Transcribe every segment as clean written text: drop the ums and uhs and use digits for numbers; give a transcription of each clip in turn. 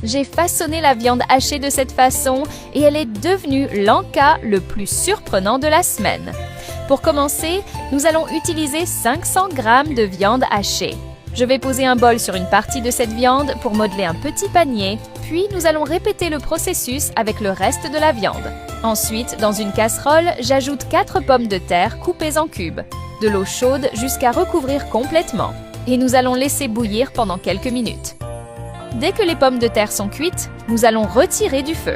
J'ai façonné la viande hachée de cette façon et elle est devenue l'encas le plus surprenant de la semaine. Pour commencer, nous allons utiliser 500 g de viande hachée. Je vais poser un bol sur une partie de cette viande pour modeler un petit panier, puis nous allons répéter le processus avec le reste de la viande. Ensuite, dans une casserole, j'ajoute 4 pommes de terre coupées en cubes, de l'eau chaude jusqu'à recouvrir complètement, et nous allons laisser bouillir pendant quelques minutes. Dès que les pommes de terre sont cuites, nous allons retirer du feu.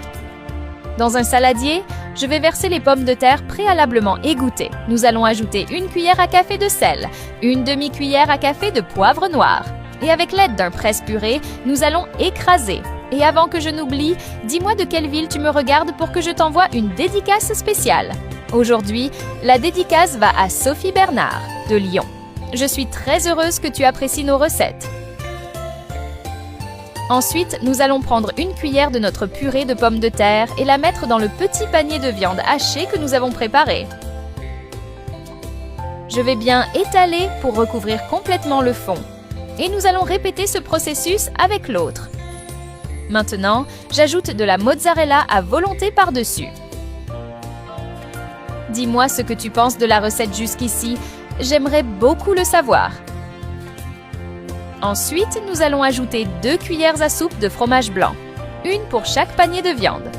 Dans un saladier, je vais verser les pommes de terre préalablement égouttées. Nous allons ajouter une cuillère à café de sel, une demi-cuillère à café de poivre noir. Et avec l'aide d'un presse-purée, nous allons écraser. Et avant que je n'oublie, dis-moi de quelle ville tu me regardes pour que je t'envoie une dédicace spéciale. Aujourd'hui, la dédicace va à Sophie Bernard, de Lyon. Je suis très heureuse que tu apprécies nos recettes. Ensuite, nous allons prendre une cuillère de notre purée de pommes de terre et la mettre dans le petit panier de viande hachée que nous avons préparé. Je vais bien étaler pour recouvrir complètement le fond. Et nous allons répéter ce processus avec l'autre. Maintenant, j'ajoute de la mozzarella à volonté par-dessus. Dis-moi ce que tu penses de la recette jusqu'ici, j'aimerais beaucoup le savoir. Ensuite, nous allons ajouter 2 cuillères à soupe de fromage blanc, une pour chaque panier de viande.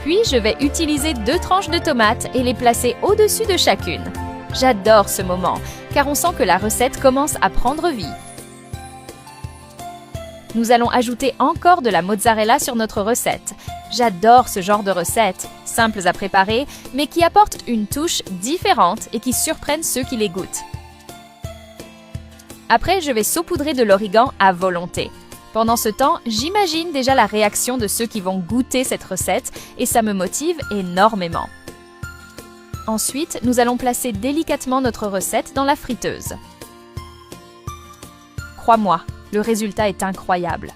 Puis, je vais utiliser 2 tranches de tomates et les placer au-dessus de chacune. J'adore ce moment, car on sent que la recette commence à prendre vie. Nous allons ajouter encore de la mozzarella sur notre recette. J'adore ce genre de recettes, simples à préparer, mais qui apportent une touche différente et qui surprennent ceux qui les goûtent. Après, je vais saupoudrer de l'origan à volonté. Pendant ce temps, j'imagine déjà la réaction de ceux qui vont goûter cette recette et ça me motive énormément. Ensuite, nous allons placer délicatement notre recette dans la friteuse. Crois-moi, le résultat est incroyable.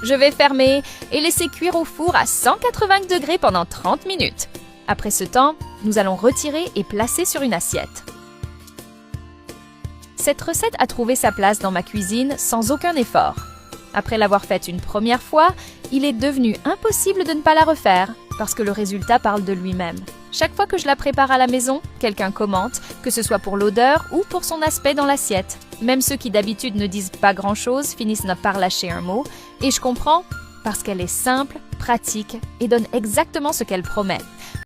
Je vais fermer et laisser cuire au four à 180 degrés pendant 30 minutes. Après ce temps, nous allons retirer et placer sur une assiette. Cette recette a trouvé sa place dans ma cuisine sans aucun effort. Après l'avoir faite une première fois, il est devenu impossible de ne pas la refaire parce que le résultat parle de lui-même. Chaque fois que je la prépare à la maison, quelqu'un commente, que ce soit pour l'odeur ou pour son aspect dans l'assiette. Même ceux qui d'habitude ne disent pas grand-chose finissent par lâcher un mot, et je comprends parce qu'elle est simple, pratique et donne exactement ce qu'elle promet.